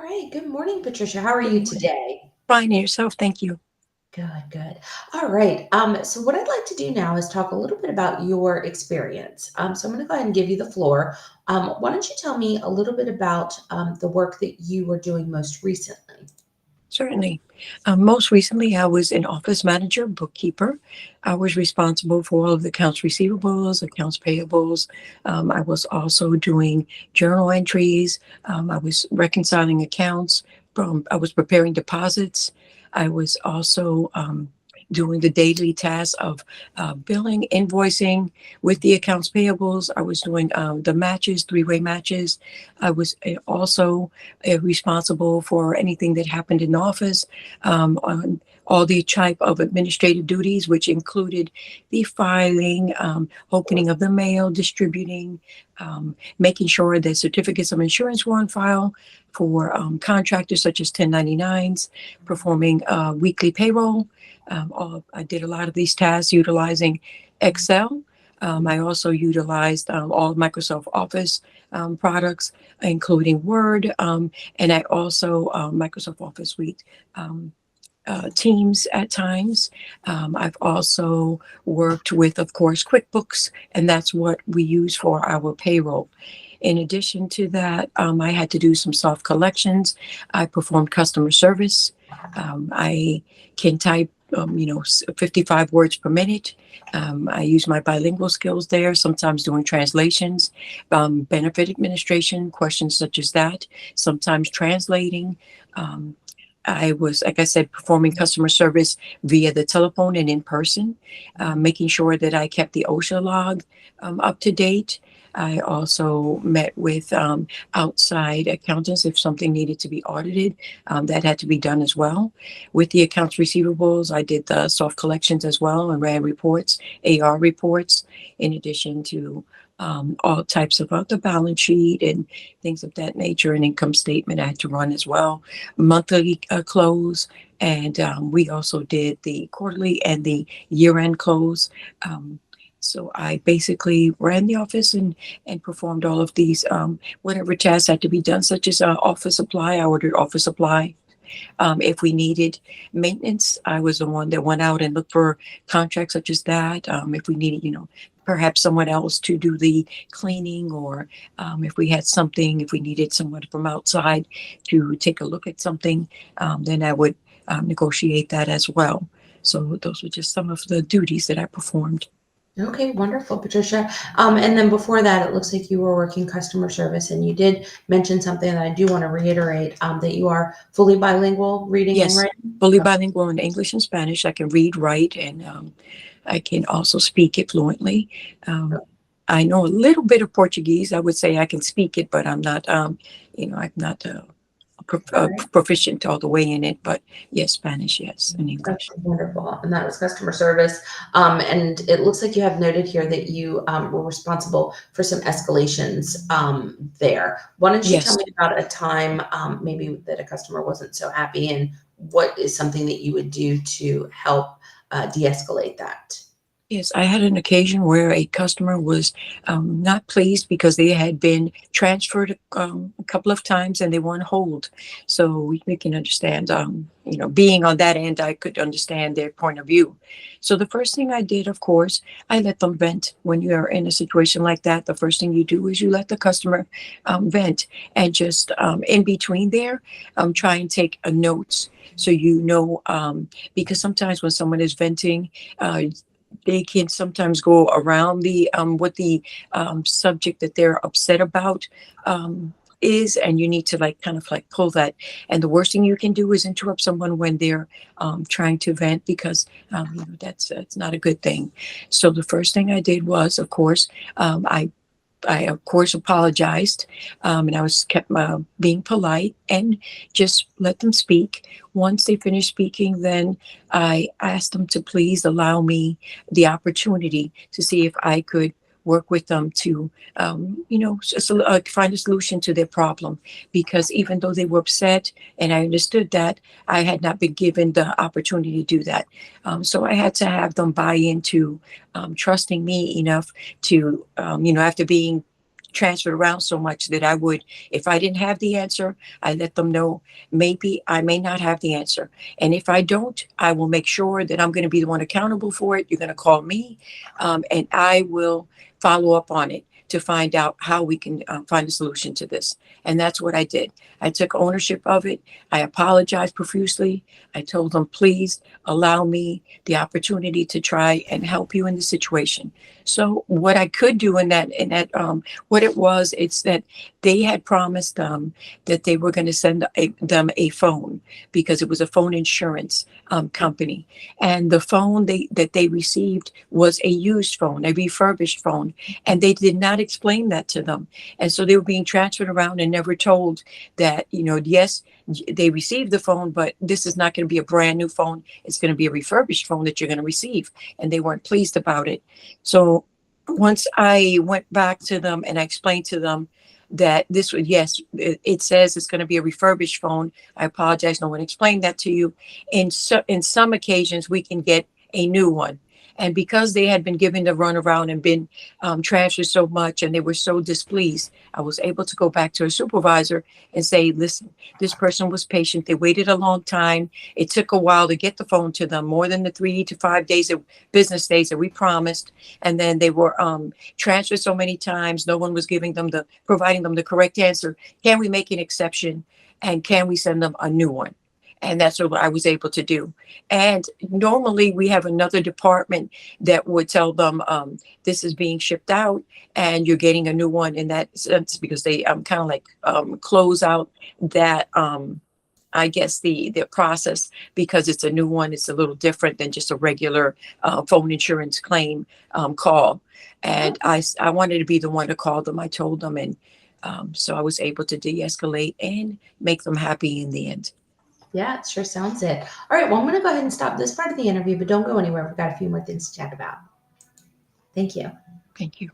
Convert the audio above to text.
right. Good morning, Patricia. How are you today? Fine, and yourself, thank you. Good, good. All right. So what I'd like to do now is talk a little bit about your experience. So I'm going to go ahead and give you the floor. Why don't you tell me a little bit about the work that you were doing most recently? Certainly. Most recently, I was an office manager, bookkeeper. I was responsible for all of the accounts receivables, accounts payables. I was also doing journal entries. I was reconciling accounts. I was preparing deposits. I was also doing the daily tasks of billing, invoicing with the accounts payables. I was doing the matches, three-way matches. I was also responsible for anything that happened in the office, on all the type of administrative duties, which included the filing, opening of the mail, distributing, making sure that certificates of insurance were on file for contractors such as 1099s, performing weekly payroll. I did a lot of these tasks utilizing Excel. I also utilized all Microsoft Office products, including Word, and I also Microsoft Office Suite, Teams at times. I've also worked with, of course, QuickBooks, and that's what we use for our payroll. In addition to that, I had to do some soft collections. I performed customer service. I can type, 55 words per minute. I use my bilingual skills there, sometimes doing translations, benefit administration, questions such as that, sometimes translating. Um, I was, like I said, performing customer service via the telephone and in person, making sure that I kept the OSHA log up to date. I also met with outside accountants if something needed to be audited. That had to be done as well. With the accounts receivables, I did the soft collections as well and ran reports, AR reports, in addition to all types of the balance sheet and things of that nature, and income statement I had to run as well, monthly close, and we also did the quarterly and the year-end close. So I basically ran the office and performed all of these whatever tasks had to be done, such as office supply. I ordered office supply. If we needed maintenance, I was the one that went out and looked for contracts such as that. If we needed, perhaps someone else to do the cleaning, or if we had something, if we needed someone from outside to take a look at something, then I would negotiate that as well. So those were just some of the duties that I performed. Okay, wonderful, Patricia. And then before that, it looks like you were working customer service, and you did mention something that I do want to reiterate, that you are fully bilingual, reading and Yes, writing. fully bilingual in English and Spanish. I can read, write, and I can also speak it fluently. Um, I know a little bit of Portuguese. I would say I can speak it, but I'm not, I'm not All right. proficient all the way in it. But yes, Spanish, yes, and English. Okay, wonderful. And that was customer service. And it looks like you have noted here that you were responsible for some escalations there. Why don't you tell Yes. me about a time maybe that a customer wasn't so happy, and what is something that you would do to help de-escalate that? Yes, I had an occasion where a customer was not pleased because they had been transferred a couple of times and they were on hold. So we can understand, being on that end, I could understand their point of view. So the first thing I did, of course, I let them vent. When you are in a situation like that, the first thing you do is you let the customer vent, and just in between there, try and take a notes. So because sometimes when someone is venting, they can sometimes go around the what the subject that they're upset about is, and you need to like kind of like pull that. And the worst thing you can do is interrupt someone when they're trying to vent, because that's not a good thing. So the first thing I did was, of course, I of course apologized, and I was kept being polite and just let them speak. Once they finished speaking, then I asked them to please allow me the opportunity to see if I could work with them to, find a solution to their problem. Because even though they were upset, and I understood that, I had not been given the opportunity to do that. So I had to have them buy into trusting me enough to, after being transferred around so much that I would, if I didn't have the answer, I let them know maybe I may not have the answer. And if I don't, I will make sure that I'm going to be the one accountable for it. You're going to call me, and I will follow up on it to find out how we can find a solution to this. And that's what I did. I took ownership of it. I apologized profusely. I told them, please allow me the opportunity to try and help you in the situation. So what I could do what it was, it's that they had promised that they were going to send them a phone because it was a phone insurance company, and the phone that they received was a used phone, a refurbished phone, and they did not explain that to them, and so they were being transferred around and never told that, yes, they received the phone, but this is not going to be a brand new phone. It's going to be a refurbished phone that you're going to receive, and they weren't pleased about it. So once I went back to them and I explained to them that this would, yes, it says it's going to be a refurbished phone. I apologize. No one explained that to you. In some occasions, we can get a new one. And because they had been given the runaround and been transferred so much and they were so displeased, I was able to go back to a supervisor and say, listen, this person was patient. They waited a long time. It took a while to get the phone to them, more than the 3 to 5 days of business days that we promised. And then they were transferred so many times. No one was providing them the correct answer. Can we make an exception? And can we send them a new one? And that's what I was able to do. And normally we have another department that would tell them this is being shipped out and you're getting a new one in that sense, because they kind of like close out that I guess the process, because it's a new one. It's a little different than just a regular phone insurance claim call. And I wanted to be the one to call them. I told them, and so I was able to de-escalate and make them happy in the end. Yeah, it sure sounds it. All right, well, I'm going to go ahead and stop this part of the interview, but don't go anywhere. We've got a few more things to chat about. Thank you. Thank you.